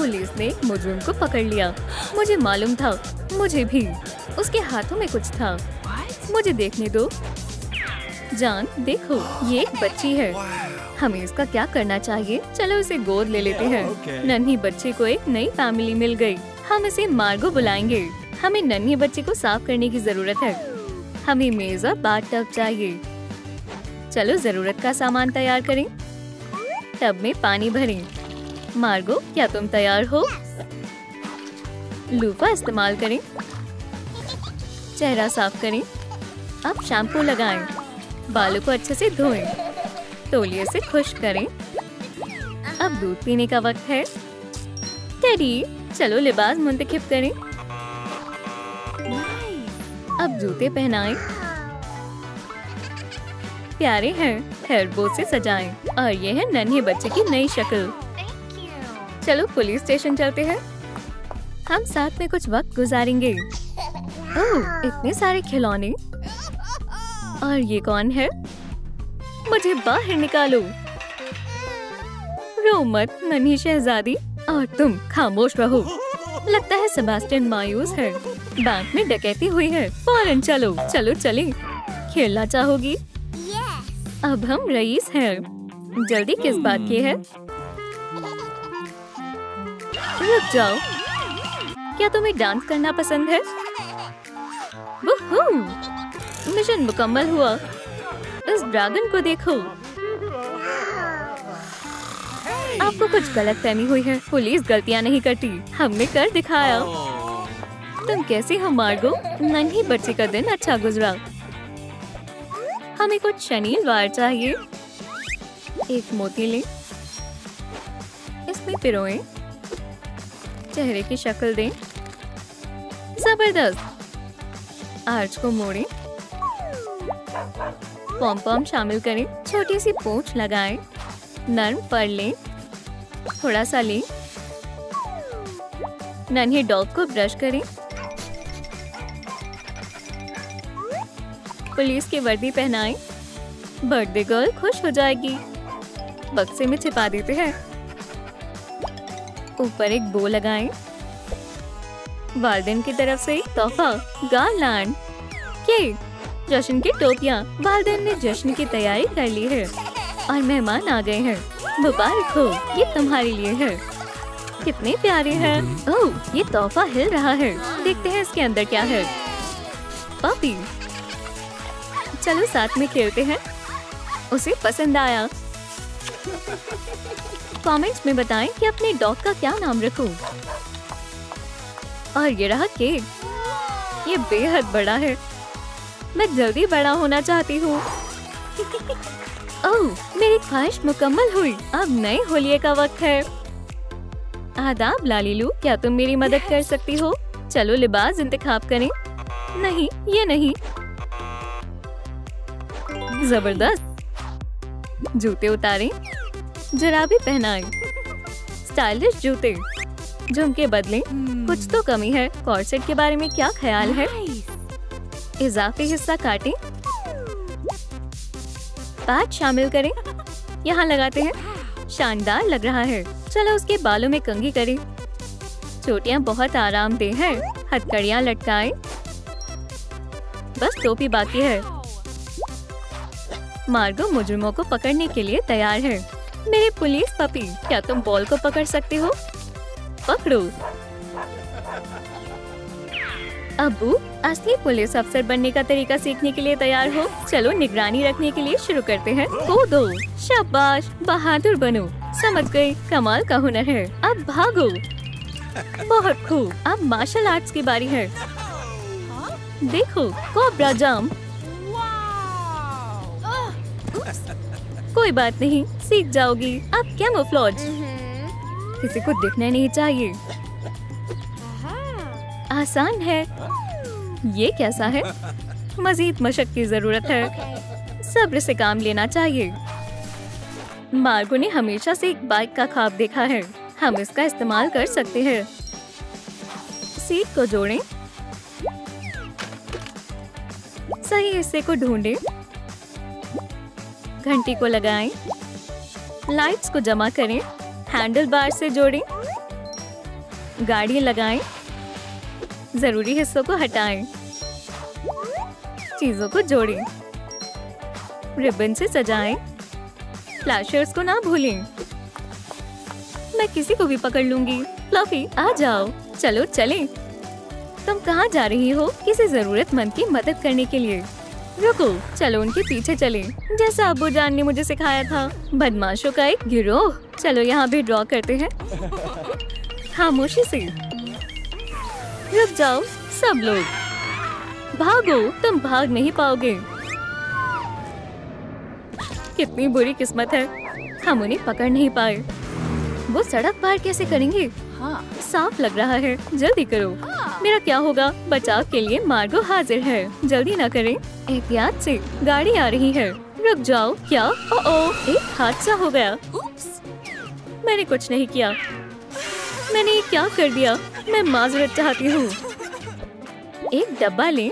Police ने मुजरिम को पकड़ लिया। मुझे मालूम था, मुझे भी। उसके हाथों में कुछ था। मुझे देखने दो। जान देखो, ये एक बच्ची है। हमें इसका क्या करना चाहिए? चलो इसे गोद ले लेते हैं। नन्ही बच्ची को एक नई फैमिली मिल गई। हम इसे मार्गो बुलाएंगे। हमें नन्ही बच्ची को साफ करने की जरूरत है। हमें मेज और बाथ-टब चाहिए। चलो जरूरत का सामान तैयार करें। टब में पानी भरें। मार्गो, क्या तुम तैयार हो? लूफा इस्तेमाल करें। चेहरा साफ करें। अब शैम्पू लगाएं। बालों को अच्छे से धोएं। तौलिए से खुश्क करें। अब दूध पीने का वक्त है। टेडी, चलो लिबास मुंतखब करें। अब जूते पहनाएं। प्यारे हैं, हेयर बो से सजाएं। और ये है नन्हे बच्चे की नई शक्ल। चलो पुलिस स्टेशन चलते हैं। हम साथ में कुछ वक्त गुजारेंगे। ओह, इतने सारे खिलौने। और ये कौन है? मुझे बाहर निकालो। रो मत नन्ही शहजादी। और तुम खामोश रहो। लगता है सेबास्टियन मायूस है। बैंक में डकैती हुई है। फौरन चलो। चलो चलें। खेलना चाहोगी? अब हम रईस हैं। जल्दी किस बात की है? रुक जाओ। क्या तुम्हें डांस करना पसंद है? वुहू! मिशन मुकम्मल हुआ। इस ड्रैगन को देखो। आपको कुछ गलतफहमी हुई है। पुलिस गलतियां नहीं करती। हमने कर दिखाया। तुम कैसी हो मार्गो? नन्ही बच्ची का दिन अच्छा गुजरा। हमें कुछ शनीवार चाहिए। एक मोती लें। इसमें पिरोएं। चेहरे की शक्ल दें। जबरदस्त। आर्च को मोड़ें। पॉम-पॉम शामिल करें। छोटी सी पूंछ लगाएं। नर्म फर लें। थोड़ा सा लें। नन्हे डॉग को ब्रश करें। पुलिस की वर्दी पहनाएं। बर्थडे गर्ल खुश हो जाएगी। बक्से में छिपा देते हैं। ऊपर एक बो लगाएं। वालदेन की तरफ से एक तोहफा, गारलैंड, केक, जश्न की टोपियां। वालदेन ने जश्न की तैयारी कर ली है और मेहमान आ गए हैं। मुबारक हो, ये तुम्हारे लिए है। कितने प्यारे हैं। ओह, ये तोहफा हिल रहा है। देखते हैं इसके अंदर क्या है। पपी। चलो साथ में खेलते हैं। उसे पसंद आया। कमेंट्स में बताएं कि अपने डॉग का क्या नाम रखूं। और ये रहा केक। ये बेहद बड़ा है। मैं जल्दी बड़ा होना चाहती हूँ। ओह, मेरी ख्वाहिश मुकम्मल हुई। अब नए होलिये का वक्त है। आदाब लालीलू, क्या तुम मेरी मदद कर सकती हो? चलो लिबास इंतखाब करें। नहीं, ये नहीं। जबरदस्त। जूते उतारें। जुराबे पहनाएं। स्टाइलिश जूते। झुमके बदलें। कुछ तो कमी है। कॉर्सेट के बारे में क्या ख्याल है? इजाफी हिस्सा काटें। पैच शामिल करें। यहाँ लगाते हैं। शानदार लग रहा है। चलो उसके बालों में कंघी करें। चोटियाँ बहुत आरामदेह हैं। हथकड़ियाँ लटकाएं। बस टोपी बाकी है। मार्गो मुजरिमों को पकड़ने के लिए तैयार है। मेरे पुलिस पपी, क्या तुम बॉल को पकड़ सकते हो? पकड़ो। अब्बू, असली पुलिस अफसर बनने का तरीका सीखने के लिए तैयार हो? चलो निगरानी रखने के लिए शुरू करते हैं। कूदो। शाबाश, बहादुर बनो। समझ गई, कमाल का हुनर है। अब भागो। बहुत खूब। अब मार्शल आर्ट्स की बारी है। देखो, कोबरा जंप। कोई बात नहीं, सीख जाओगी। अब कैमोफ्लेज। किसी को दिखना नहीं चाहिए। आसान है। ये कैसा है? मजीद मशक की जरूरत है। सब्र से काम लेना चाहिए। मार्गो ने हमेशा से एक बाइक का ख्वाब देखा है। हम इसका इस्तेमाल कर सकते हैं। सीट को जोड़ें। सही हिस्से को ढूंढें। घंटी को लगाएं। लाइट्स को जमा करें। हैंडल बार से जोड़ें। गाड़ी लगाएं, जरूरी हिस्सों को हटाएं, चीजों को जोड़ें, रिबन से सजाएं, फ्लैशर्स को ना भूलें। मैं किसी को भी पकड़ लूंगी। फ्लफी आ जाओ, चलो चलें। तुम कहाँ जा रही हो? किसी जरूरतमंद की मदद करने के लिए। रुको, चलो उनके पीछे चलें, जैसा अब्बू जान ने मुझे सिखाया था। बदमाशों का एक गिरोह। चलो यहाँ भी ड्रॉ करते हैं। खामोशी से। रुक जाओ सब लोग, भागो, तुम भाग नहीं पाओगे। कितनी बुरी किस्मत है, हम उन्हें पकड़ नहीं पाए। वो सड़क पार कैसे करेंगे? साफ लग रहा है, जल्दी करो। मेरा क्या होगा? बचाव के लिए मार्गो हाजिर है, जल्दी ना करें। एहतियात से, गाड़ी आ रही है। रुक जाओ। क्या? ओह, एक हादसा हो गया। मैंने कुछ नहीं किया। मैंने ये क्या कर दिया? मैं माजरत चाहती हूँ। एक डब्बा लें,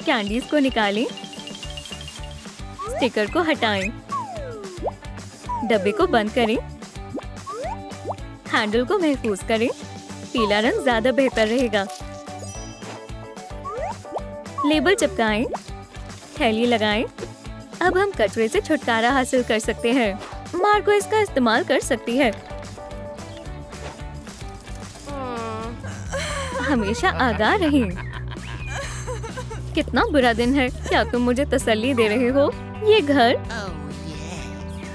कैंडीज को निकालें, स्टिकर को हटाएं, डब्बे को बंद करें, हैंडल को महफूज करें। पीला रंग ज्यादा बेहतर रहेगा। लेबल चिपकाएं, थैली लगाएं। अब हम कचरे से छुटकारा हासिल कर सकते हैं। मार्गो इसका इस्तेमाल कर सकती है। हमेशा आगाह रहें। कितना बुरा दिन है। क्या तुम मुझे तसल्ली दे रहे हो? ये घर,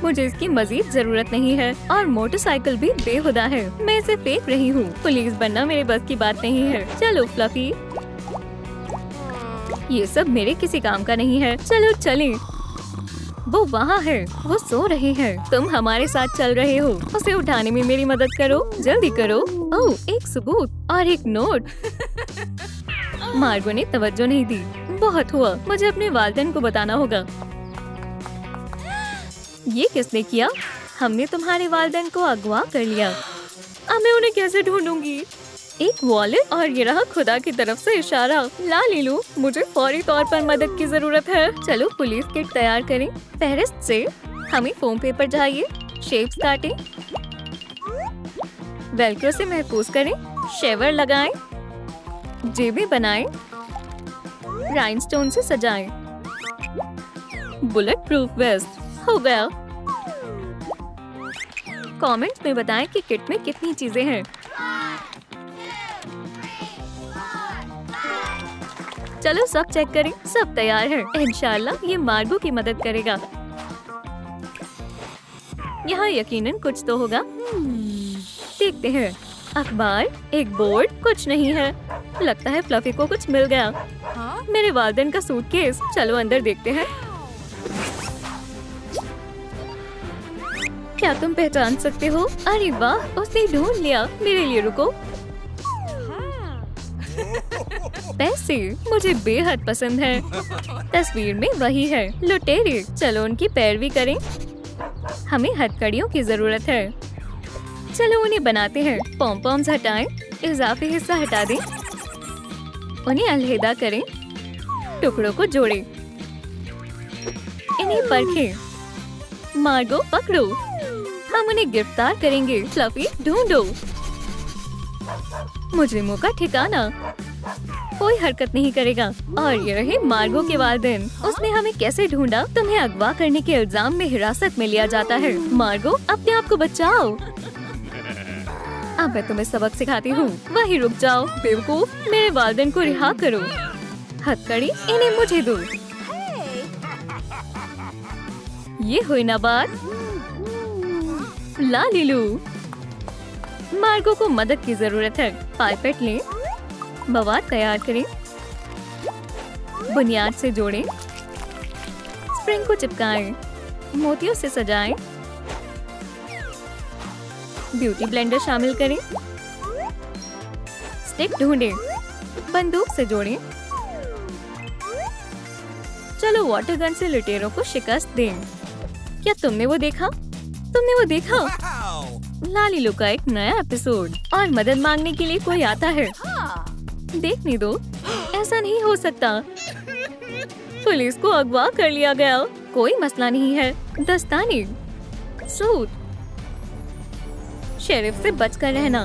मुझे इसकी मजीद जरूरत नहीं है। और मोटरसाइकिल भी बेहुदा है। मैं इसे फेंक रही हूँ। पुलिस बनना मेरे बस की बात नहीं है। चलो फ्लफी, ये सब मेरे किसी काम का नहीं है। चलो चलें। वो वहाँ है, वो सो रहे हैं। तुम हमारे साथ चल रहे हो। उसे उठाने में मेरी मदद करो, जल्दी करो। ओह, एक सबूत और एक नोट। मार्गो ने तवज्जो नहीं दी। बहुत हुआ, मुझे अपने वालिदैन को बताना होगा। ये किसने किया? हमने तुम्हारे वालिदैन को अगवा कर लिया। अब मैं उन्हें कैसे ढूंढूंगी? एक वॉलेट और ये रहा खुदा की तरफ से इशारा। लालीलू, मुझे फौरी तौर पर मदद की जरूरत है। चलो पुलिस किट तैयार करें। फेहरिस्त से हमें फोम पेपर चाहिए। शेप्स काटें, वेलक्रो से महफूज करें, शेवर लगाएं, जेबें बनाएं, राइनस्टोन से सजाएं। बुलेट प्रूफ वेस्ट हो गया। कमेंट में बताएं कि किट में कितनी चीजें हैं। चलो सब चेक करें। सब तैयार है। इंशाल्लाह ये मार्गो की मदद करेगा। यहाँ यकीनन कुछ तो होगा। देखते हैं। अखबार, एक बोर्ड, कुछ नहीं है। लगता है फ्लफी को कुछ मिल गया। मेरे वालिदैन का सूटकेस। चलो अंदर देखते हैं। क्या तुम पहचान सकते हो? अरे वाह, उसने ढूंढ लिया। मेरे लिए रुको। पैसे मुझे बेहद पसंद है। तस्वीर में वही है, लुटेरे। चलो उनकी पैरवी करें। हमें हथकड़ियों की जरूरत है। चलो उन्हें बनाते हैं। पॉम पॉम्स हटाएं, इजाफी हिस्सा हटा दें, उन्हें अलहदा करें, टुकड़ों को जोड़ें, इन्हें परखें। मार्गो पकड़ो, हम उन्हें गिरफ्तार करेंगे। फ्लफी ढूंढो। मुजरिमों का ठिकाना। कोई हरकत नहीं करेगा। और ये रहे मार्गो के वालिदैन। उसने हमें कैसे ढूंढा? तुम्हें अगवा करने के इल्जाम में हिरासत में लिया जाता है। मार्गो, अपने आप को बचाओ। अब मैं तुम्हें सबक सिखाती हूँ। वहीं रुक जाओ बेवकूफ। मेरे वालिदैन को रिहा करो। हथकड़ी, इन्हें मुझे दो। ये हुई ना बात। लालीलू, मार्गो को मदद की जरूरत है। पाइपेट लें, मवाद तैयार करें, बुनियाद से जोड़ें, स्प्रिंग को चिपकाएं, मोतियों से सजाएं, ब्यूटी ब्लेंडर शामिल करें, स्टिक ढूंढें, बंदूक से जोड़ें। चलो वाटर गन से लुटेरों को शिकस्त दें। क्या तुमने वो देखा? तुमने वो देखा? लालीलू का एक नया एपिसोड। और मदद मांगने के लिए कोई आता है। देखने दो, ऐसा नहीं हो सकता। पुलिस को अगवा कर लिया गया। कोई मसला नहीं है। दस्ताने, सूट, शेरिफ से बचकर रहना।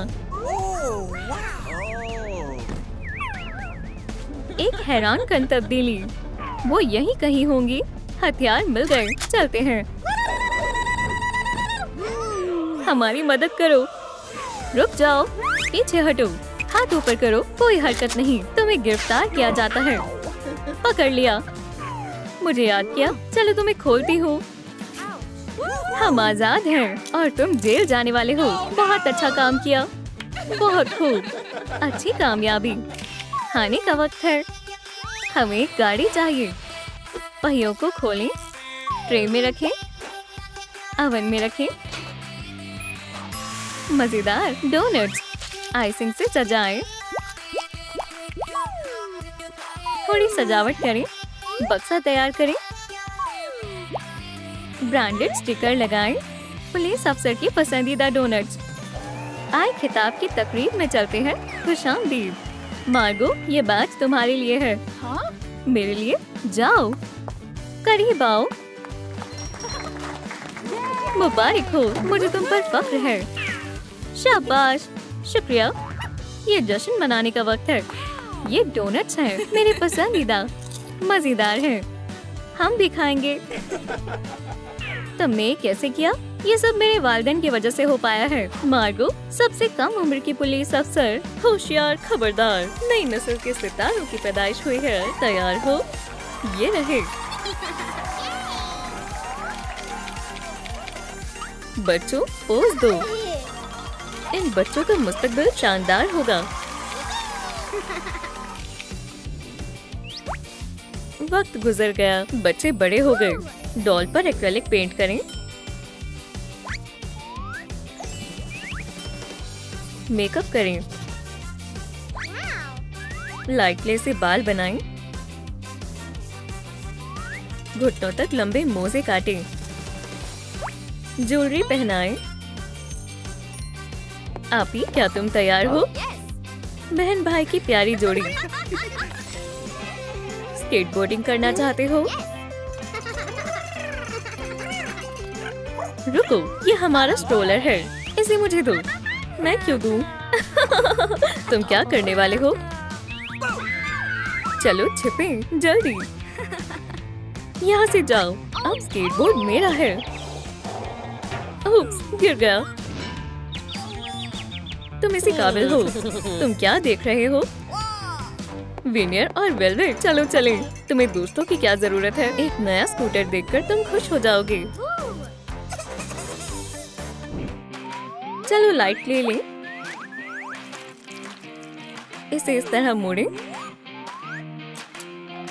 एक हैरानकुन तब्दीली। वो यहीं कहीं होंगी। हथियार मिल गए, चलते हैं। हमारी मदद करो। रुक जाओ, पीछे हटो, हाथ ऊपर करो। कोई हरकत नहीं, तुम्हें गिरफ्तार किया जाता है। पकड़ लिया। मुझे याद किया। चलो तुम्हें खोलती हूँ। हम आजाद हैं और तुम जेल जाने वाले हो। बहुत अच्छा काम किया, बहुत खूब। अच्छी कामयाबी। खाने का वक्त है। हमें एक गाड़ी चाहिए। पहियों को खोलें, ट्रे में रखें, ओवन में रखें। मजेदार डोनट्स आइसिंग से सजाएं। थोड़ी सजावट करें। बक्सा तैयार करें। ब्रांडेड स्टिकर लगाएं। पुलिस अफसर की पसंदीदा डोनट्स। आए खिताब की तकरीब में चलते हैं। खुशामदीद। मार्गो, ये बैच तुम्हारे लिए है। हाँ? मेरे लिए? जाओ, करीब आओ। मुबारक हो, मुझे तुम पर फख्र है। शाबाश, शुक्रिया। ये जश्न मनाने का वक्त है। ये डोनट्स हैं, मेरे पसंदीदा, मजेदार हैं। हम भी खाएंगे। तुमने कैसे किया? ये सब मेरे वालिदैन की वजह से हो पाया है। मार्गो, सबसे कम उम्र की पुलिस अफसर। होशियार, खबरदार। नई नस्ल के सितारों की पैदाइश हुई है। तैयार हो? ये रहे। बच्चों, पोज दो। इन बच्चों का मुस्तकबिल शानदार होगा। वक्त गुजर गया, बच्चे बड़े हो गए। डॉल पर एक्रेलिक पेंट करें। मेकअप करें। लाइट क्ले से बाल बनाएं। घुटनों तक लंबे मोजे काटें। ज्वेलरी पहनाएं। आपी, क्या तुम तैयार हो? बहन भाई की प्यारी जोड़ी। स्केटबोर्डिंग करना चाहते हो? रुको, ये हमारा स्ट्रोलर है। इसे मुझे दो। मैं क्यों दूं? तुम क्या करने वाले हो? चलो छिपें, जल्दी। यहाँ से जाओ। अब स्केटबोर्ड मेरा है। उप्स, गिर गया। तुम इसी काबिल हो। तुम क्या देख रहे हो? विनियर और वेलवेट। चलो चलें। तुम्हें दोस्तों की क्या जरूरत है? एक नया स्कूटर देखकर तुम खुश हो जाओगे। चलो लाइट ले लें। इसे इस तरह मोड़ें।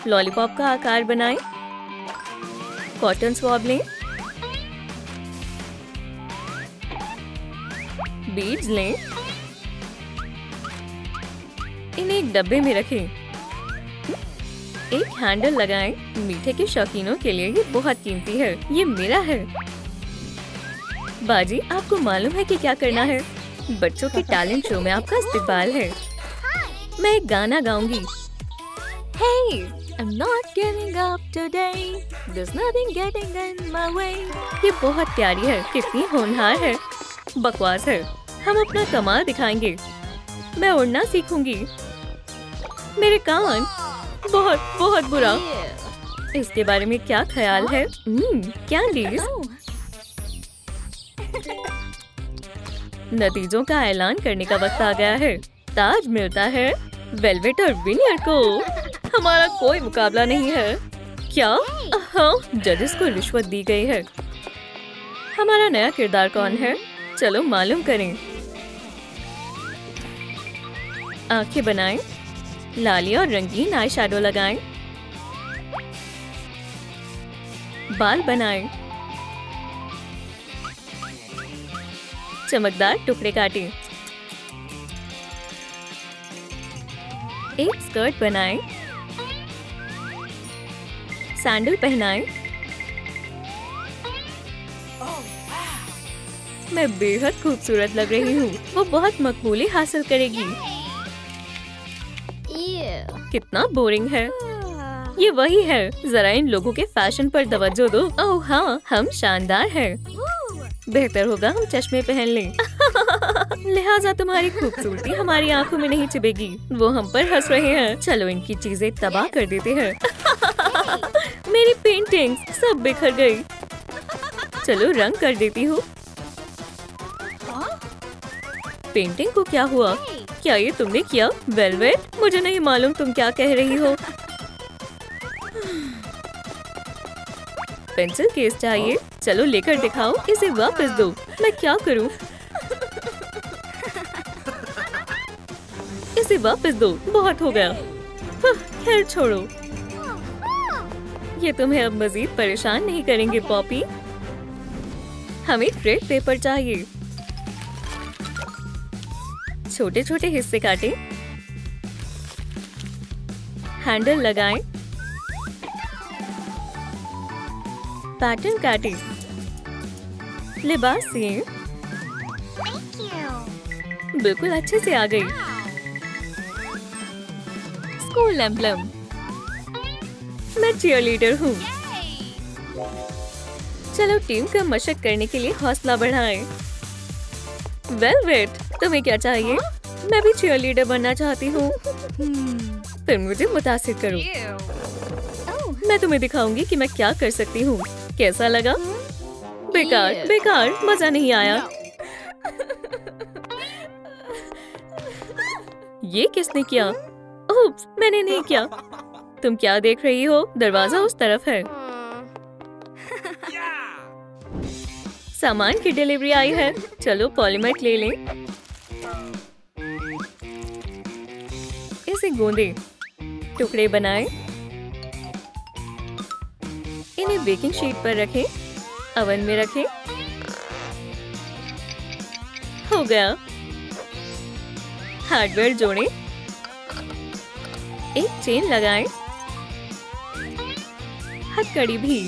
लॉलीपॉप का आकार बनाएं। कॉटन स्वॉब लें। बीड्स लें। इन्हें एक डब्बे में रखें। एक हैंडल लगाएं। मीठे के शौकीनों के लिए ये बहुत कीमती है। ये मेरा है। बाजी, आपको मालूम है कि क्या करना है? बच्चों के टैलेंट शो में आपका इस्तेकबाल है। मैं एक गाना गाऊंगी। Hey, I'm not giving up today. There's nothing getting in my way. ये बहुत प्यारी है। कितनी होनहार है। बकवास है। हम अपना कमाल दिखाएंगे। मैं उड़ना सीखूंगी। मेरे कान, बहुत बहुत बुरा। इसके बारे में क्या ख्याल है? कैंडीज। नतीजों का ऐलान करने का वक्त आ गया है। ताज मिलता है वेलवेट और विनियर को। हमारा कोई मुकाबला नहीं है। क्या? हाँ, जजेस को रिश्वत दी गई है। हमारा नया किरदार कौन है? चलो मालूम करें। आंखें बनाएं। लाली और रंगीन आई शैडो लगाएं। बाल बनाएं। चमकदार टुकड़े काटें। एक स्कर्ट बनाएं। सैंडल पहनाएं। मैं बेहद खूबसूरत लग रही हूँ। वो बहुत मकबूली हासिल करेगी। कितना बोरिंग है। ये वही है। जरा इन लोगों के फैशन पर तवज्जो दो। ओह हाँ, हम शानदार हैं। बेहतर होगा हम चश्मे पहन लें। लिहाजा तुम्हारी खूबसूरती हमारी आंखों में नहीं चिपेगी। वो हम पर हंस रहे हैं। चलो इनकी चीजें तबाह कर देते हैं। मेरी पेंटिंग्स सब बिखर गई। चलो रंग कर देती हूँ। पेंटिंग को क्या हुआ? क्या ये तुमने किया? वेलवेट, मुझे नहीं मालूम तुम क्या कह रही हो। पेंसिल केस चाहिए। चलो लेकर दिखाओ। इसे वापस दो। मैं क्या करूं? इसे वापस दो। बहुत हो गया। खैर छोड़ो। ये तुम्हें अब मजीद परेशान नहीं करेंगे पॉपी। हमें ट्रेड पेपर चाहिए। छोटे छोटे हिस्से काटें। हैंडल लगाएं। पैटर्न काटें। लिबास सिएं। बिल्कुल अच्छे से आ गई। School emblem. मैं चीयरलीडर हूँ। चलो टीम का मशक करने के लिए हौसला बढ़ाएं। वेलवेट, तुम्हें क्या चाहिए? मैं भी चीयरलीडर बनना चाहती हूँ। फिर मुझे मुतासिर करो। मैं तुम्हें दिखाऊंगी कि मैं क्या कर सकती हूँ। कैसा लगा? बेकार, बेकार, मजा नहीं आया। ये किसने किया? ओप्स, मैंने नहीं किया। तुम क्या देख रही हो? दरवाजा उस तरफ है। सामान की डिलीवरी आई है। चलो पॉलीमेट ले लें। इसे गूंदें। टुकड़े बनाएं। इन्हें बेकिंग शीट पर रखें। ओवन में रखें। हो गया। हार्डवेयर जोड़ें। एक चेन लगाएं। हथकड़ी भी।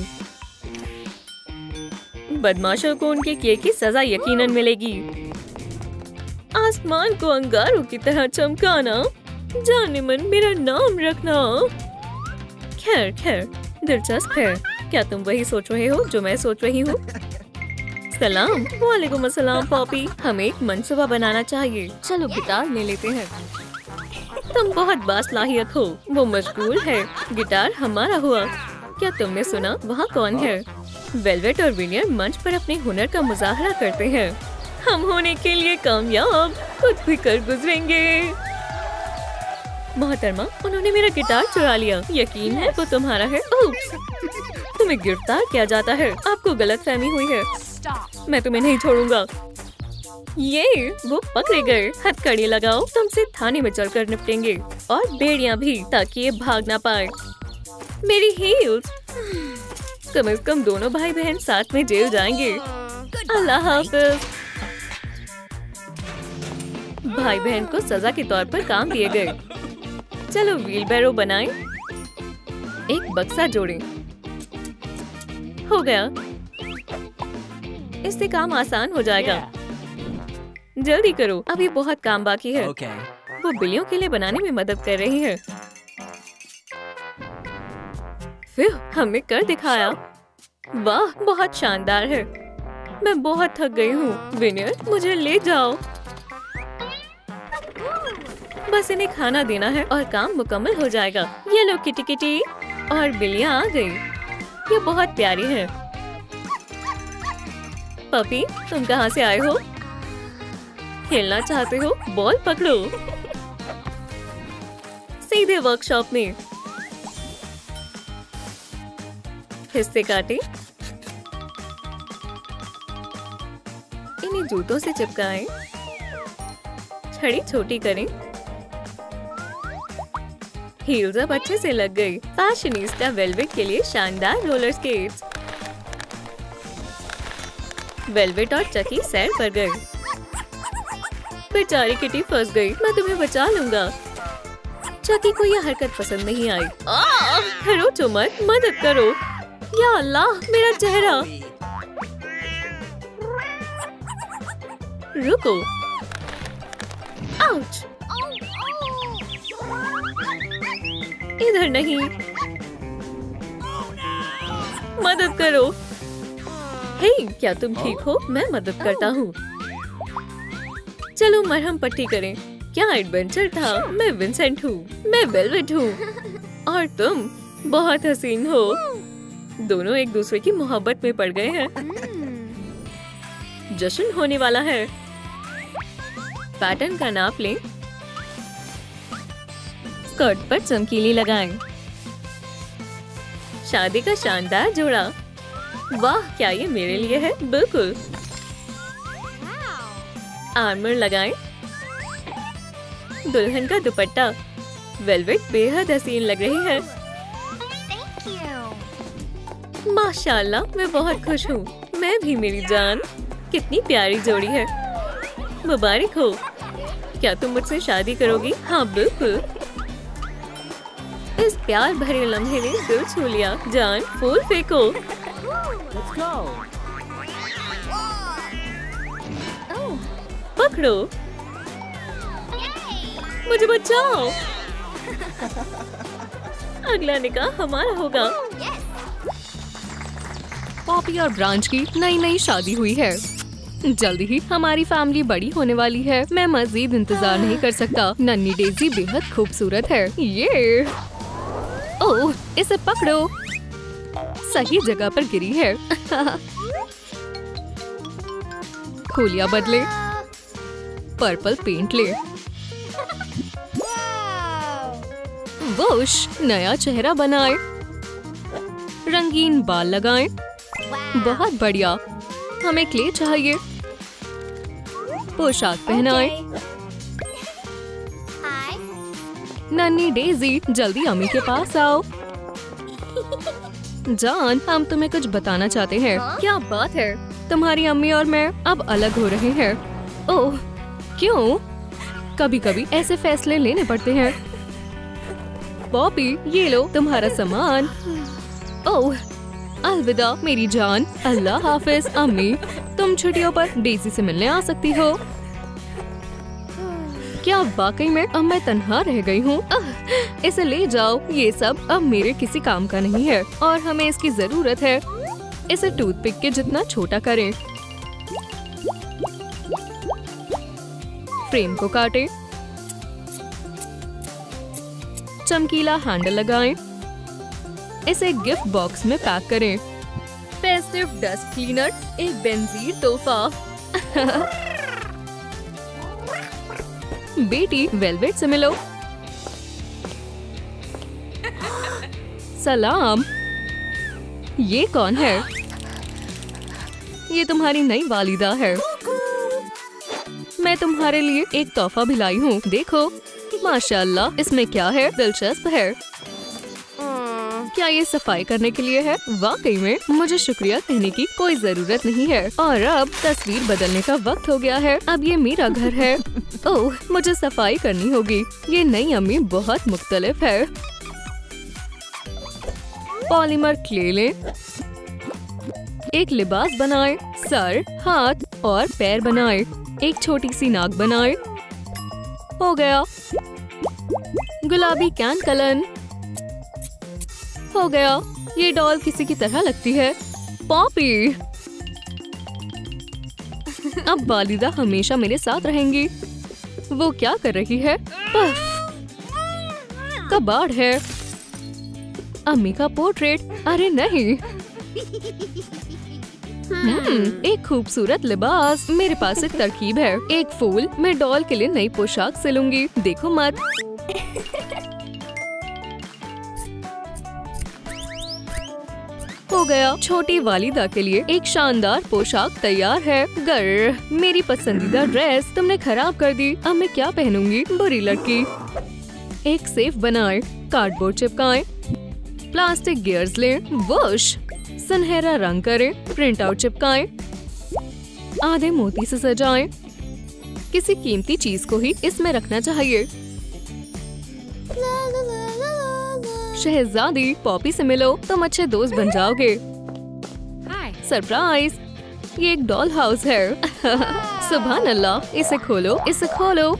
बदमाशों को उनके किए की सजा यकीनन मिलेगी। आसमान को अंगारों की तरह चमकाना। जाने मन मेरा नाम रखना। खैर खैर, दिलचस्प है। क्या तुम वही सोच रहे हो जो मैं सोच रही हूँ? सलाम। वालेकुम अस्सलाम पॉपी। हमें एक मंसूबा बनाना चाहिए। चलो गिटार ले लेते हैं। तुम बहुत बासलाहियत हो। वो मशगूल है। गिटार हमारा हुआ। क्या तुमने सुना? वहाँ कौन है? वेलवेट और विनियर मंच पर अपने हुनर का मुजाहरा करते हैं। हम होने के लिए कामयाब कुछ भी कर गुजरेंगे। मोहतरमा, उन्होंने मेरा गिटार चुरा लिया। यकीन है वो तुम्हारा है। उप्स, तुम्हें गिरफ्तार किया जाता है। आपको गलतफहमी हुई है। मैं तुम्हें नहीं छोड़ूंगा। ये वो पकड़े गए। हथकड़ी लगाओ। तुमसे थाने में चलकर निपटेंगे। और बेड़ियां भी, ताकि ये भाग ना पाए। मेरी हील्स। कम से कम दोनों भाई बहन साथ में जेल जाएंगे। अल्लाह हाफ़िज़। भाई बहन को सजा के तौर पर काम दिए गए। चलो व्हील बैरो बनाएं। एक बक्सा जोड़ें। हो गया। इससे काम आसान हो जाएगा। जल्दी करो, अभी बहुत काम बाकी है। वो बिल्लियों के लिए बनाने में मदद कर रही है। फिर हमने कर दिखाया। वाह, बहुत शानदार है। मैं बहुत थक गई हूँ। विनियर, मुझे ले जाओ। बस इन्हें खाना देना है और काम मुकम्मल हो जाएगा। ये लो किटी किटी। और बिल्लियाँ आ गई। ये बहुत प्यारी है। पपी, तुम कहाँ से आए हो? खेलना चाहते हो? बॉल पकड़ो। सीधे वर्कशॉप में। हिस्से काटे। इन्हें जूतों से चिपकाएं। छड़ी छोटी करें। हील्स अब अच्छे से लग गई। फैशनिस्टा वेलवेट के लिए शानदार रोलर स्केट्स। वेलवेट और चकी सैर पर गए। बेचारी किटी फंस गई। मैं तुम्हें बचा लूंगा। चकी को यह हरकत पसंद नहीं आई। ठहरो चुमत, मदद करो। या अल्लाह, मेरा चेहरा। रुको। आउच। इधर नहीं। मदद करो। हे, क्या तुम ठीक हो? मैं मदद करता हूँ। चलो मरहम पट्टी करें। क्या एडवेंचर था। मैं विंसेंट हूँ। मैं वेलवेट हूँ और तुम बहुत हसीन हो। दोनों एक दूसरे की मोहब्बत में पड़ गए हैं। जश्न होने वाला है। पैटर्न का नाप लें। स्कर्ट पर चमकीली लगाएं। शादी का शानदार जोड़ा। वाह, क्या ये मेरे लिए है? बिल्कुल। आर्मर लगाएं। दुल्हन का दुपट्टा। वेलवेट बेहद हसीन लग रही है। माशाल्लाह, मैं बहुत खुश हूँ। मैं भी मेरी जान। कितनी प्यारी जोड़ी है। मुबारक हो। क्या तुम मुझसे शादी करोगी? हाँ बिल्कुल। इस प्यार भरे लम्हे ने दिल छू लिया। जान, फूल फेंको। पकड़ो। मुझे बचाओ। अगला निकाह हमारा होगा। पॉपी और ब्रांच की नई शादी हुई है। जल्दी ही हमारी फैमिली बड़ी होने वाली है। मैं मजीद इंतजार नहीं कर सकता। नन्ही डेजी बेहद खूबसूरत है। ये ओह, इसे पकड़ो। सही जगह पर गिरी है। खोलिया बदले। पर्पल पेंट ले। वोश, नया चेहरा बनाए। रंगीन बाल लगाएं। बहुत बढ़िया। हमें क्ले चाहिए। पोशाक पहनाएं। नन्ही डेजी, जल्दी अम्मी के पास आओ। जान, हम तुम्हें कुछ बताना चाहते हैं। क्या बात है? तुम्हारी अम्मी और मैं अब अलग हो रहे हैं। ओह, क्यों? कभी कभी ऐसे फैसले लेने पड़ते हैं। पॉपी, ये लो तुम्हारा सामान। ओह, अलविदा मेरी जान। अल्लाह हाफिज अम्मी। तुम छुट्टियों पर डेजी से मिलने आ सकती हो। क्या वाकई में अब मैं तन्हा रह गई हूँ? इसे ले जाओ। ये सब अब मेरे किसी काम का नहीं है और हमें इसकी जरूरत है। इसे टूथपिक के जितना छोटा करें। फ्रेम को काटें। चमकीला हैंडल लगाएं। इसे गिफ्ट बॉक्स में पैक करें। फेस्टिव डस्ट क्लीनर, एक बेंजीर तोहफा। बेटी, वेलवेट से मिलो। सलाम। ये कौन है? ये तुम्हारी नई वालिदा है। मैं तुम्हारे लिए एक तोहफा भी लाई हूँ। देखो। माशाल्लाह, इसमें क्या है? दिलचस्प है। क्या ये सफाई करने के लिए है? वाकई में मुझे शुक्रिया कहने की कोई जरूरत नहीं है। और अब तस्वीर बदलने का वक्त हो गया है। अब ये मेरा घर है। ओह, मुझे सफाई करनी होगी। ये नई अम्मी बहुत मुख्तलिफ है। पॉलीमर क्ले लें। एक लिबास बनाएं। सर, हाथ और पैर बनाएं। एक छोटी सी नाक बनाएं। हो गया। गुलाबी कैन कलन। हो गया। ये डॉल किसी की तरह लगती है। पॉपी। अब वालिदा हमेशा मेरे साथ रहेंगी। वो क्या कर रही है? कबाड़ है। अम्मी का पोर्ट्रेट। अरे नहीं। एक खूबसूरत लिबास। मेरे पास एक तरकीब है। एक फूल। मैं डॉल के लिए नई पोशाक सिलूंगी। देखो मत। हो गया। छोटी वालिदा के लिए एक शानदार पोशाक तैयार है। गर, मेरी पसंदीदा ड्रेस तुमने खराब कर दी। अब मैं क्या पहनूंगी? बुरी लड़की। एक सेफ बनाएं। कार्डबोर्ड चिपकाएं। प्लास्टिक गियर्स लें। वुश, सुनहरा रंग करें। प्रिंट आउट चिपकाएं। आधे मोती से सजाएं। किसी कीमती चीज को ही इसमें रखना चाहिए। शहजादी, पॉपी से मिलो। तुम अच्छे दोस्त बन जाओगे। सरप्राइज, ये एक डॉल हाउस है। सुभान अल्लाह। इसे खोलो, इसे खोलो।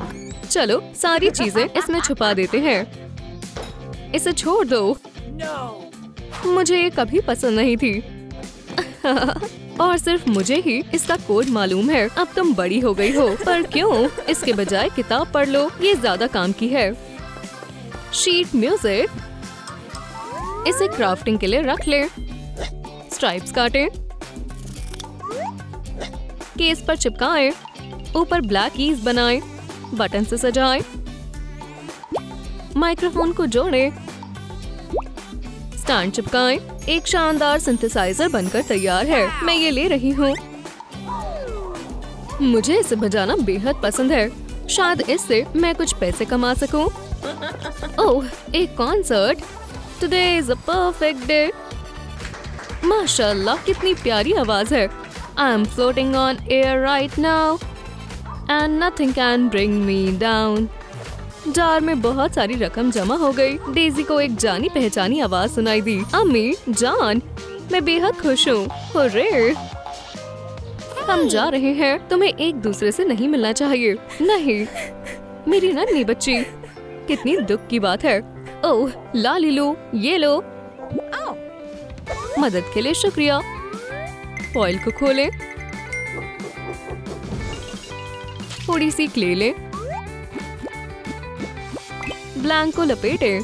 चलो, सारी चीजें इसमें छुपा देते हैं। इसे छोड़ दो। मुझे ये कभी पसंद नहीं थी। और सिर्फ मुझे ही इसका कोड मालूम है। अब तुम बड़ी हो गई हो, पर क्यों? इसके बजाय किताब पढ़ लो, ये ज्यादा काम की है। शीट म्यूजिक, इसे क्राफ्टिंग के लिए रख ले। स्ट्राइप्स काटें, केस पर चिपकाएं, ऊपर ब्लैक कीज बनाएं, बटन से सजाएं, माइक्रोफोन को जोड़ें, स्टैंड चिपकाएं। एक शानदार सिंथेसाइजर बनकर तैयार है। मैं ये ले रही हूँ। मुझे इसे बजाना बेहद पसंद है। शायद इससे मैं कुछ पैसे कमा सकूं। ओह, एक concert. Today is a perfect day. माशाल्लाह, कितनी प्यारी आवाज है। I am floating on air right now and nothing can bring me down. Jar में बहुत सारी रकम जमा हो गई। डेजी को एक जानी पहचानी आवाज सुनाई दी। अम्मी जान, मैं बेहद खुश हूँ। हुर्रे! हम जा रहे हैं। तुम्हें एक दूसरे से नहीं मिलना चाहिए। नहीं, मेरी नन्ही बच्ची, कितनी दुख की बात है। ओह, ला लो, ये लो। मदद के लिए शुक्रिया। फॉइल को खोलें, थोड़ी सी क्ले लें, ब्लैंक को लपेटें,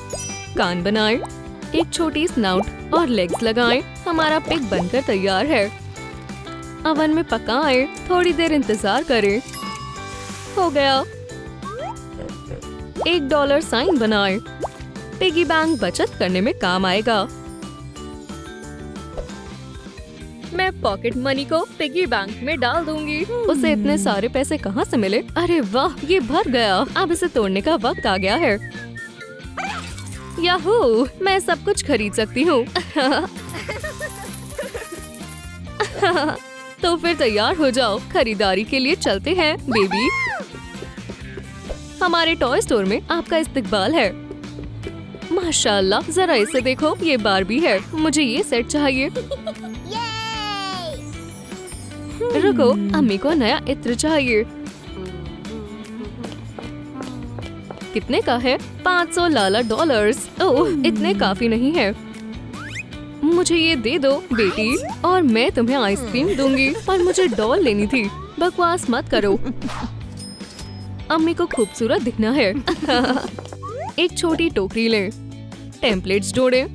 कान बनाएं, एक छोटी स्नाउट और लेग्स लगाएं। हमारा पिग बनकर तैयार है। ओवन में पकाएं, थोड़ी देर इंतजार करें। हो गया। $1 साइन बनाएं। पिगी बैंक बचत करने में काम आएगा। मैं पॉकेट मनी को पिगी बैंक में डाल दूंगी। उसे इतने सारे पैसे कहाँ से मिले? अरे वाह, ये भर गया। अब इसे तोड़ने का वक्त आ गया है। याहू, मैं सब कुछ खरीद सकती हूँ। तो फिर तैयार हो जाओ, खरीदारी के लिए चलते हैं बेबी। हमारे टॉय स्टोर में आपका इस्तकबाल है। माशाल्लाह, जरा इसे देखो, ये बारबी है। मुझे ये सेट चाहिए। रुको, अम्मी को नया इत्र चाहिए। कितने का है? $500 ओह, इतने काफी नहीं है। मुझे ये दे दो बेटी, और मैं तुम्हें आइसक्रीम दूंगी। पर मुझे डॉल लेनी थी। बकवास मत करो। अम्मी को खूबसूरत दिखना है। एक छोटी टोकरी लें, टेम्पलेट्स जोड़ें,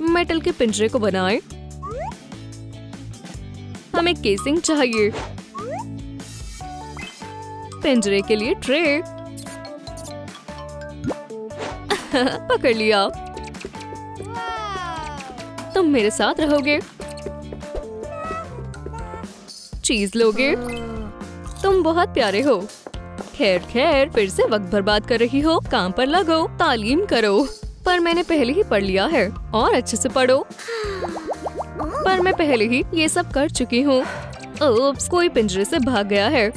मेटल के पिंजरे को बनाएं। हमें केसिंग चाहिए, पिंजरे के लिए ट्रे। पकड़ लिया। तुम मेरे साथ रहोगे, चीज लोगे। तुम बहुत प्यारे हो। खैर खैर, फिर से वक्त बर्बाद कर रही हो। काम पर लगो, तालीम करो। पर मैंने पहले ही पढ़ लिया है। और अच्छे से पढ़ो। पर मैं पहले ही ये सब कर चुकी हूँ। ओप्स, कोई पिंजरे से भाग गया है।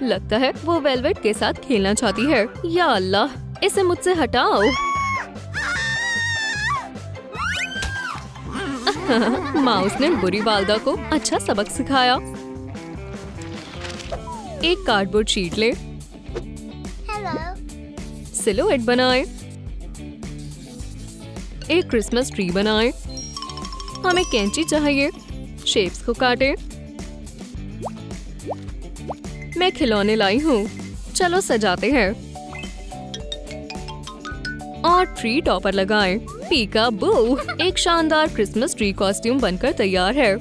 लगता है वो वेलवेट के साथ खेलना चाहती है। या अल्लाह, इसे मुझसे हटाओ। माउस ने बुरी वालदा को अच्छा सबक सिखाया। एक कार्डबोर्ड शीट ले, सिलुएट बनाए, एक क्रिसमस ट्री बनाए। हमें कैंची चाहिए, शेप्स को काटे। मैं खिलौने लाई हूँ, चलो सजाते हैं। और ट्री टॉपर लगाएं। पीका बू, एक शानदार क्रिसमस ट्री कॉस्ट्यूम बनकर तैयार है।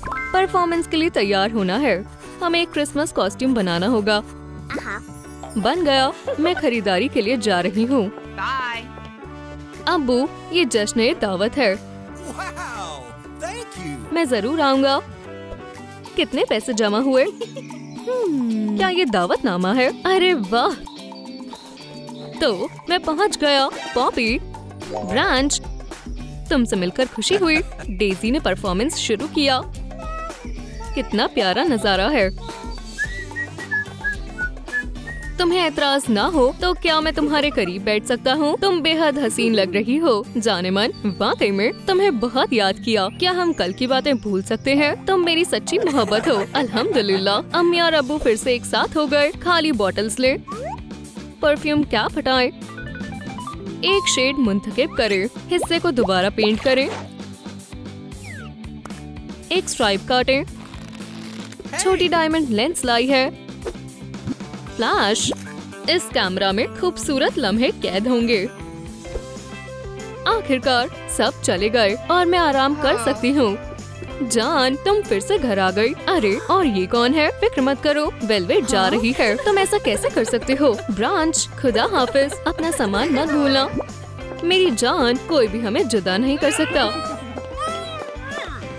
परफॉर्मेंस के लिए तैयार होना है। हमें एक क्रिसमस कॉस्ट्यूम बनाना होगा। बन गया। मैं खरीदारी के लिए जा रही हूँ। अब्बू, ये जश्न दावत है। मैं जरूर आऊंगा। कितने पैसे जमा हुए? क्या ये दावतनामा है? अरे वाह, तो मैं पहुंच गया। पॉपी, ब्रांच, तुमसे मिलकर खुशी हुई। डेजी ने परफॉर्मेंस शुरू किया। कितना प्यारा नजारा है। तुम्हें एतराज ना हो तो क्या मैं तुम्हारे करीब बैठ सकता हूँ? तुम बेहद हसीन लग रही हो। जाने मन, वाकई में तुम्हें बहुत याद किया। क्या हम कल की बातें भूल सकते हैं? तुम मेरी सच्ची मोहब्बत हो। अल्हम्दुलिल्लाह। अम्मी और अब्बू फिर से एक साथ हो गए। खाली बॉटल्स ले, परफ्यूम कैप हटाएं, एक शेड मुंतखब करें, हिस्से को दोबारा पेंट करें। एक स्ट्राइप काटें। छोटी डायमंड लेंस लाई है। फ्लैश, इस कैमरा में खूबसूरत लम्हे कैद होंगे। आखिरकार सब चले गए और मैं आराम कर सकती हूँ। जान, तुम फिर से घर आ गई। अरे, और ये कौन है? फिक्र मत करो, वेलवेट जा रही है। तुम ऐसा कैसे कर सकते हो? ब्रांच, खुदा हाफिज, अपना सामान मत भूलना। मेरी जान, कोई भी हमें जुदा नहीं कर सकता।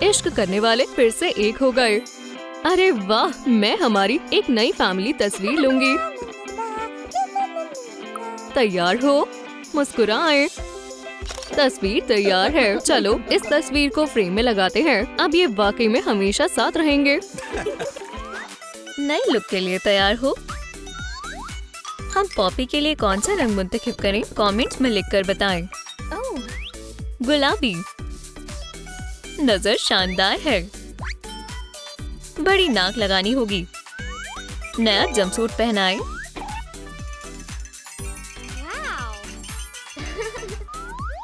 इश्क करने वाले फिर से एक हो गए। अरे वाह, मैं हमारी एक नई फैमिली तस्वीर लूंगी। तैयार हो? मुस्कुराएं। तस्वीर तैयार है। चलो इस तस्वीर को फ्रेम में लगाते हैं। अब ये वाकई में हमेशा साथ रहेंगे। नए लुक के लिए तैयार हो? हम पॉपी के लिए कौन सा रंग मुंतखब करें? कमेंट्स में लिखकर बताएं। गुलाबी। नजर शानदार है। बड़ी नाक लगानी होगी। नया जंपसूट पहनाएं।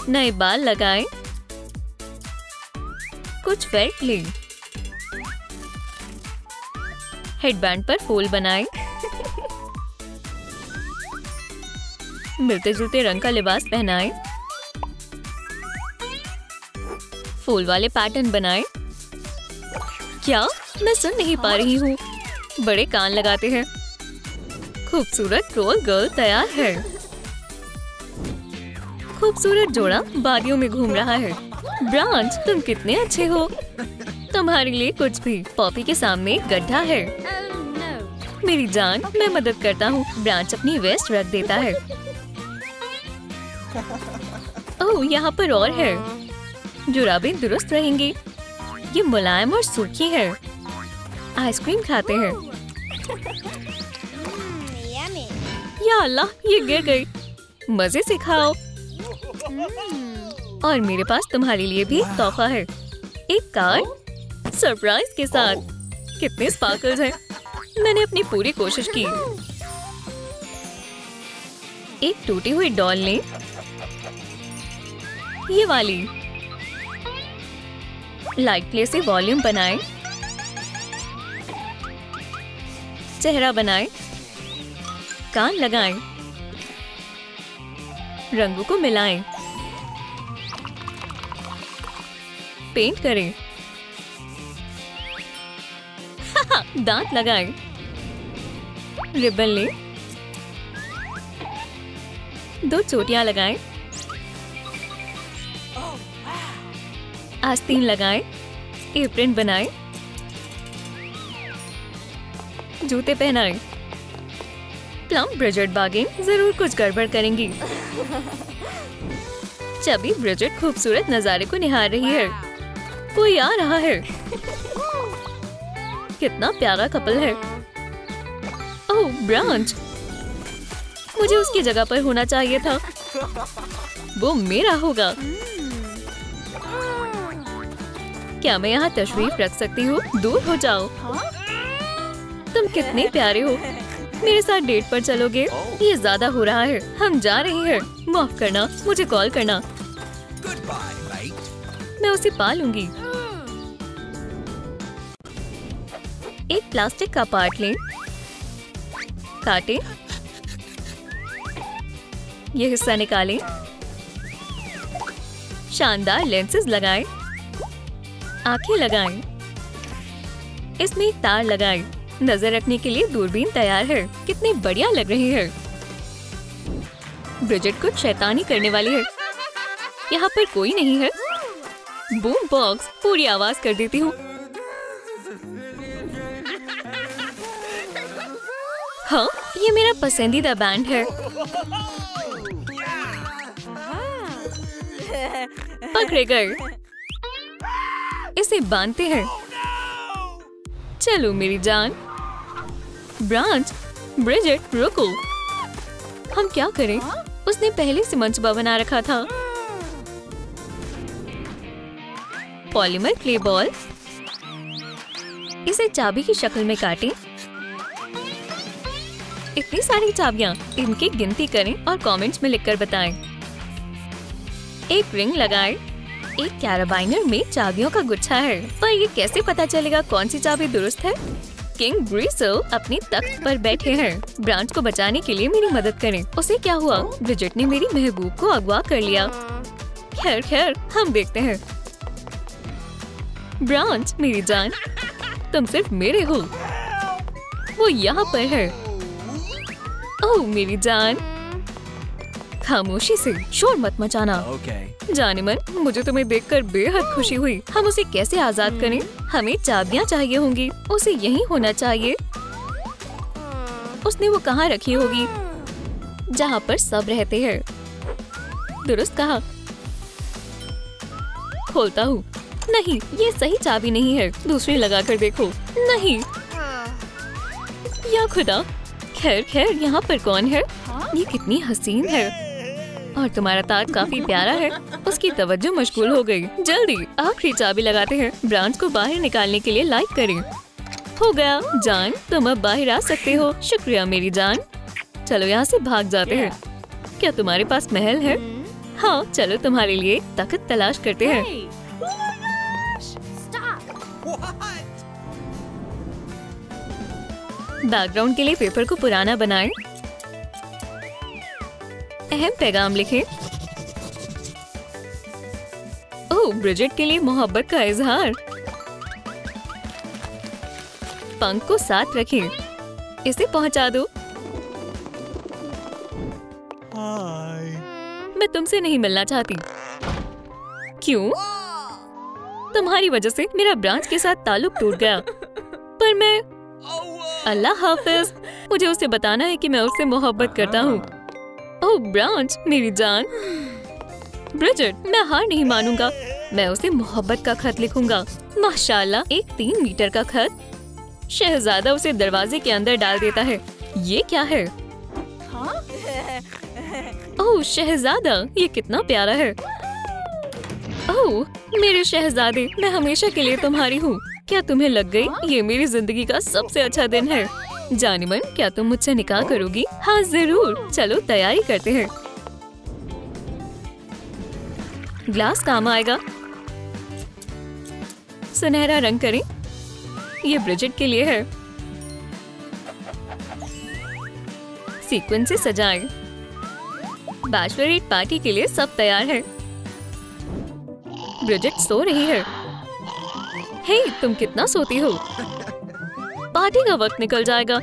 नए बाल लगाएं। कुछ फेल्ट लें। हेडबैंड पर फूल बनाएं। मिलते जुलते रंग का लिबास पहनाएं। फूल वाले पैटर्न बनाएं। क्या? मैं सुन नहीं पा रही हूँ। बड़े कान लगाते हैं। खूबसूरत रोल गर्ल तैयार है। खूबसूरत जोड़ा वादियों में घूम रहा है। ब्रांच, तुम कितने अच्छे हो। तुम्हारे लिए कुछ भी। पॉपी के सामने एक गड्ढा है। मेरी जान, मैं मदद करता हूँ। ब्रांच अपनी वेस्ट रख देता है। ओह, यहाँ पर और है। जुराबें दुरुस्त रहेंगी। ये मुलायम और सूखी है। आइसक्रीम खाते हैं। या अल्लाह, ये गिर गई। मजे से खाओ। और मेरे पास तुम्हारे लिए भी एक तोहफा है। एक कार्ड सरप्राइज के साथ। कितने स्पार्कल्स हैं। मैंने अपनी पूरी कोशिश की। एक टूटी हुई डॉल लें। ये वाली। लाइट प्ले से वॉल्यूम बनाएं। चेहरा बनाएं। कान लगाएं। रंगों को मिलाएं। पेंट करें। दांत लगाएं। रिबन लें। 2 चोटियां लगाएं। आस्तीन लगाएं। एप्रन बनाएं। जूते पहनाएं। प्लम ब्रिजेट बागें जरूर कुछ गड़बड़ करेंगी। चबी ब्रिजेट खूबसूरत नजारे को निहार रही है। कोई आ रहा है। कितना प्यारा कपल है। ओह, ब्रांच, मुझे उसकी जगह पर होना चाहिए था। वो मेरा होगा। क्या मैं यहाँ तशरीफ रख सकती हूँ? दूर हो जाओ। तुम कितने प्यारे हो। मेरे साथ डेट पर चलोगे? ये ज्यादा हो रहा है। हम जा रहे हैं। माफ करना, मुझे कॉल करना। मैं उसे पा लूंगी। एक प्लास्टिक का पार्ट लें। काटें। ये हिस्सा निकालें। शानदार लेंसेज लगाएं। आंखें लगाएं। इसमें एक तार लगाएं। नजर रखने के लिए दूरबीन तैयार है। कितनी बढ़िया लग रही है। ब्रिजेट कुछ शैतानी करने वाली है। यहाँ पर कोई नहीं है। बूम बॉक्स पूरी आवाज कर देती हूँ। हाँ, ये मेरा पसंदीदा बैंड है। पकड़े गए। इसे बांधते हैं। चलो मेरी जान। ब्रांच, ब्रिजेट, रुको। हम क्या करें? उसने पहले से मंचूबा बना रखा था। Polymer clay ball. इसे चाबी की शक्ल में काटें। इतनी सारी चाबियां, इनकी गिनती करें और कमेंट्स में लिखकर बताएं। एक रिंग लगाएं। एक कैराबाइनर में चाबियों का गुच्छा है, पर ये कैसे पता चलेगा कौन सी चाबी दुरुस्त है? किंग ग्रीसो अपनी तख्त पर बैठे हैं। ब्रांच को बचाने के लिए मेरी मदद करें। उसे क्या हुआ? ब्रिजेट ने मेरी महबूब को अगवा कर लिया। खैर खैर, हम देखते हैं। ब्रांच मेरी जान, तुम सिर्फ मेरे हो। वो यहाँ पर है। ओह मेरी जान, खामोशी से शोर मत मचाना। जाने मन, मुझे तुम्हें देखकर बेहद खुशी हुई। हम उसे कैसे आजाद करें? हमें चाबियां चाहिए होंगी। उसे यहीं होना चाहिए। उसने वो कहाँ रखी होगी? जहाँ पर सब रहते हैं। दुरुस्त कहा। खोलता हूँ। नहीं, ये सही चाबी नहीं है। दूसरी लगा कर देखो। नहीं, या खुदा। खैर खैर, यहाँ पर कौन है? ये कितनी हसीन है और तुम्हारा ताज काफी प्यारा है। उसकी तवज्जो मशगूल हो गई। जल्दी आखिरी चाबी लगाते हैं। ब्रांच को बाहर निकालने के लिए लाइक करें। हो गया। जान, तुम अब बाहर आ सकते हो। शुक्रिया मेरी जान। चलो यहाँ से भाग जाते हैं। क्या तुम्हारे पास महल है? हाँ, चलो तुम्हारे लिए तख्त तलाश करते हैं। बैकग्राउंड के लिए पेपर को पुराना बनाएं। अहम पैगाम लिखें। ओह, ब्रिजेट के लिए मोहब्बत का इजहार। पंख को साथ रखें। इसे पहुंचा दो। मैं तुमसे नहीं मिलना चाहती। क्यों? तुम्हारी वजह से मेरा ब्रांच के साथ ताल्लुक टूट गया। पर मैं अल्लाह हाफिज। मुझे उसे बताना है कि मैं उससे मोहब्बत करता हूँ। ओह ब्रांच मेरी जान। ब्रिजेट, मैं हार नहीं मानूंगा। मैं उसे मोहब्बत का खत लिखूंगा। माशाल्लाह, एक 3 मीटर का खत। शहजादा उसे दरवाजे के अंदर डाल देता है। ये क्या है? ओह शहजादा, ये कितना प्यारा है। ओह मेरे शहजादे, मैं हमेशा के लिए तुम्हारी हूँ। क्या तुम्हें लग गई? ये मेरी जिंदगी का सबसे अच्छा दिन है। जानिमन, क्या तुम मुझसे निकाह करोगी? हाँ जरूर। चलो तैयारी करते हैं। ग्लास काम आएगा। सुनहरा रंग करें। ये ब्रिजेट के लिए है। सीक्वेंस से सजाएं। बैचलरेट पार्टी के लिए सब तैयार है। ब्रिजेट सो रही है। हे, तुम कितना सोती हो? पार्टी का वक्त निकल जाएगा।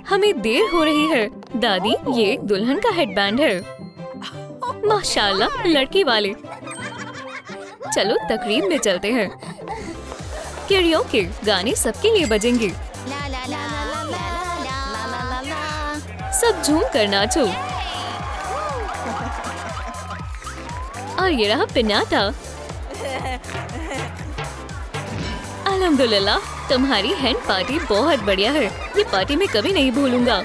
हमें देर हो रही है। दादी, ये एक दुल्हन का हेडबैंड है। माशाल्लाह, लड़की वाले। चलो तकरीब में चलते हैं। कैरियोके गाने सबके लिए बजेंगे। सब झूम कर नाचो। और ये रहा पिन्याटा। अल्हम्दुलिल्लाह, तुम्हारी हैंड पार्टी बहुत बढ़िया है। ये पार्टी मैं कभी नहीं भूलूंगा।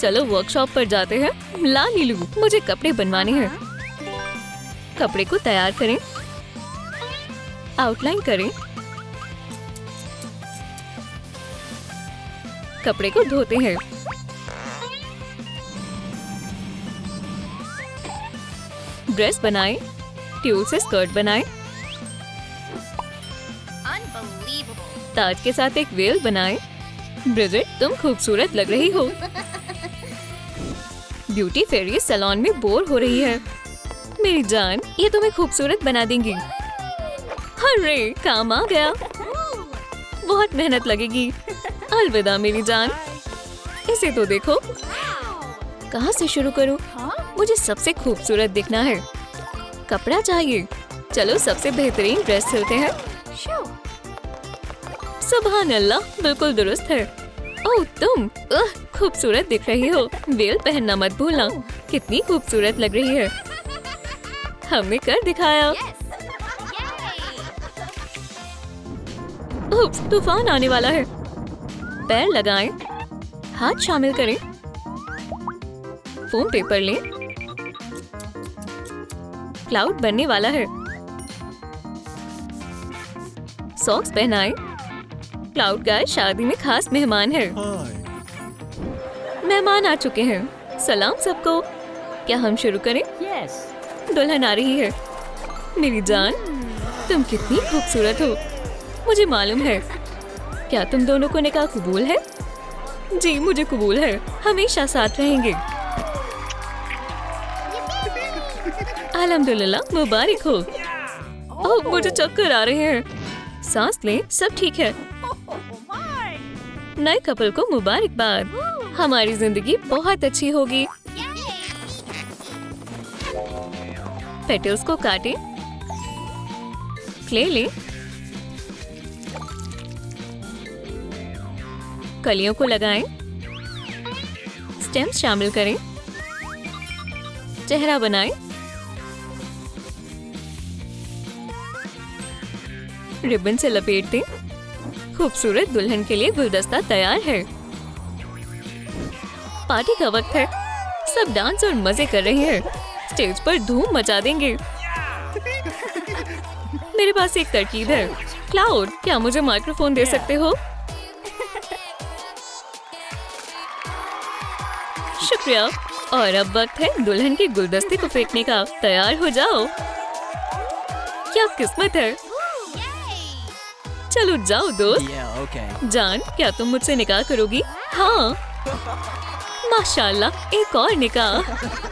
चलो वर्कशॉप पर जाते हैं। ला लीलू, मुझे कपड़े बनवाने हैं। कपड़े को तैयार करें। आउटलाइन करें। कपड़े को धोते हैं। ड्रेस बनाएं। ट्यूल से स्कर्ट बनाएं। ताज के साथ एक वेल बनाएं। ब्रिजेट, तुम खूबसूरत लग रही हो। ब्यूटी फेरी सैलून में बोर हो रही है। मेरी जान, ये तुम्हें खूबसूरत बना देंगी। अरे काम आ गया। बहुत मेहनत लगेगी। अलविदा मेरी जान। इसे तो देखो। कहाँ से शुरू करूँ? मुझे सबसे खूबसूरत दिखना है। कपड़ा चाहिए। चलो सबसे बेहतरीन ड्रेस सिलते हैं। सुभान अल्लाह, बिल्कुल दुरुस्त है। ओह तुम खूबसूरत दिख रही हो। वेल पहनना मत भूलना। कितनी खूबसूरत लग रही है। हमने कर दिखाया। उप्स, तूफान आने वाला है। पैर लगाएं। हाथ शामिल करें। फोम पेपर लें। क्लाउड बनने वाला है। सॉक्स पहनाएं। क्लाउड गाय शादी में खास मेहमान है। मेहमान आ चुके हैं। सलाम सबको। क्या हम शुरू करें? दुल्हन आ रही है। मेरी जान, तुम कितनी खूबसूरत हो। मुझे मालूम है। क्या तुम दोनों को निकाह कबूल है? जी मुझे कबूल है। हमेशा साथ रहेंगे। अल्हम्दुलिल्लाह, मुबारक हो। ओह, मुझे चक्कर आ रहे हैं। सांस लें, सब ठीक है। नए कपल को मुबारकबाद। हमारी जिंदगी बहुत अच्छी होगी। पेटल्स को काटें, क्ले लें, कलियों को लगाएं, स्टेम्स शामिल करें, चेहरा बनाएं, रिबन से लपेट दें। खूबसूरत दुल्हन के लिए गुलदस्ता तैयार है। पार्टी का वक्त है। सब डांस और मजे कर रहे हैं। स्टेज पर धूम मचा देंगे। मेरे पास एक तरकीब है। क्लाउड, क्या मुझे माइक्रोफोन दे सकते हो? शुक्रिया। और अब वक्त है दुल्हन के गुलदस्ते को फेंकने का। तैयार हो जाओ। क्या किस्मत है। चलो जाओ दोस्त। जान, क्या तुम मुझसे निकाह करोगी? हाँ। माशाल्लाह, एक और निकाह।